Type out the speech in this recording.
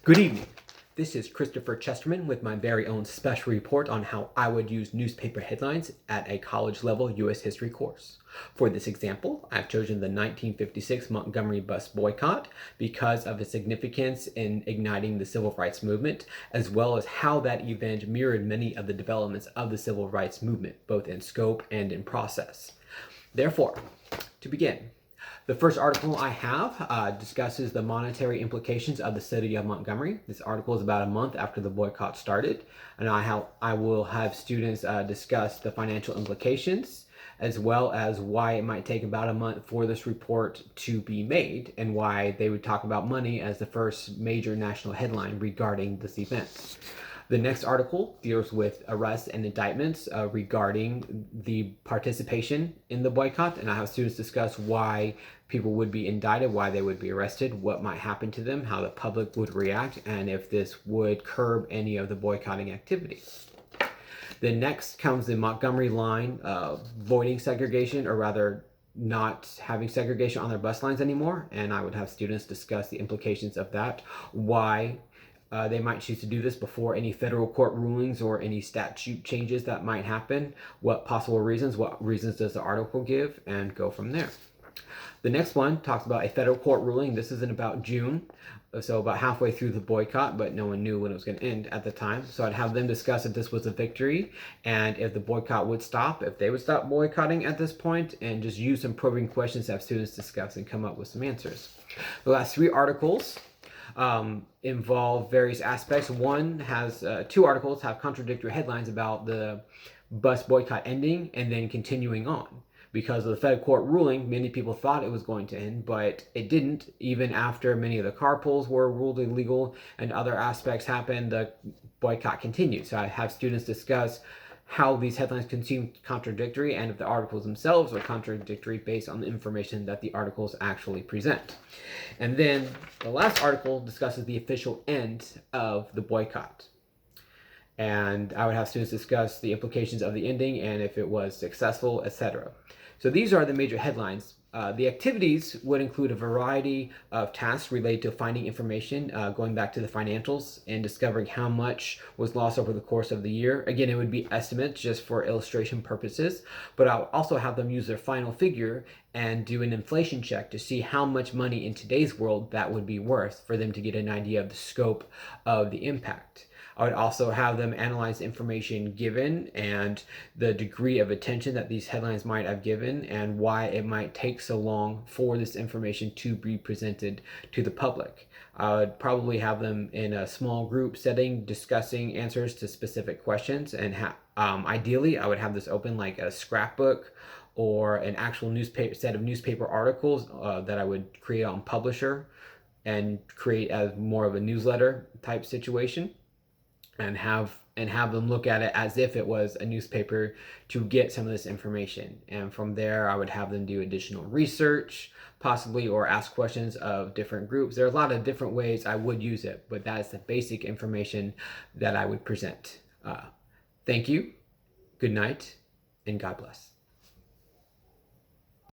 Good evening. This is Christopher Chesterman with my very own special report on how I would use newspaper headlines at a college level U.S. history course. For this example, I've chosen the 1956 Montgomery Bus Boycott because of its significance in igniting the civil rights movement, as well as how that event mirrored many of the developments of the civil rights movement, both in scope and in process. Therefore, to begin, the first article I have discusses the monetary implications of the city of Montgomery. This article is about a month after the boycott started, and I will have students discuss the financial implications, as well as why it might take about a month for this report to be made, and why they would talk about money as the first major national headline regarding this event. The next article deals with arrests and indictments regarding the participation in the boycott, and I have students discuss why people would be indicted, why they would be arrested, what might happen to them, how the public would react, and if this would curb any of the boycotting activity. Then next comes the Montgomery line voiding segregation, or rather not having segregation on their bus lines anymore, and I would have students discuss the implications of that, why they might choose to do this before any federal court rulings or any statute changes that might happen, what possible reasons, what reasons does the article give, and go from there. The next one talks about a federal court ruling. This is in about June, so about halfway through the boycott, but no one knew when it was going to end at the time. So I'd have them discuss if this was a victory and if the boycott would stop, if they would stop boycotting at this point, and just use some probing questions to have students discuss and come up with some answers. The last three articles involve various aspects. One has two articles have contradictory headlines about the bus boycott ending and then continuing on. Because of the federal court ruling, many people thought it was going to end, but it didn't. Even after many of the carpools were ruled illegal and other aspects happened, the boycott continued. So I have students discuss how these headlines can seem contradictory and if the articles themselves are contradictory based on the information that the articles actually present. And then the last article discusses the official end of the boycott. And I would have students discuss the implications of the ending and if it was successful, etc. So these are the major headlines. The activities would include a variety of tasks related to finding information, going back to the financials and discovering how much was lost over the course of the year. Again, it would be estimates just for illustration purposes, but I'll also have them use their final figure and do an inflation check to see how much money in today's world that would be worth for them to get an idea of the scope of the impact. I would also have them analyze the information given and the degree of attention that these headlines might have given and why it might take so long for this information to be presented to the public. I would probably have them in a small group setting discussing answers to specific questions, and ideally I would have this open like a scrapbook or an actual set of newspaper articles that I would create on Publisher and create as more of a newsletter type situation. And have them look at it as if it was a newspaper to get some of this information. And from there, I would have them do additional research, possibly, or ask questions of different groups. There are a lot of different ways I would use it, but that is the basic information that I would present. Thank you, good night, and God bless.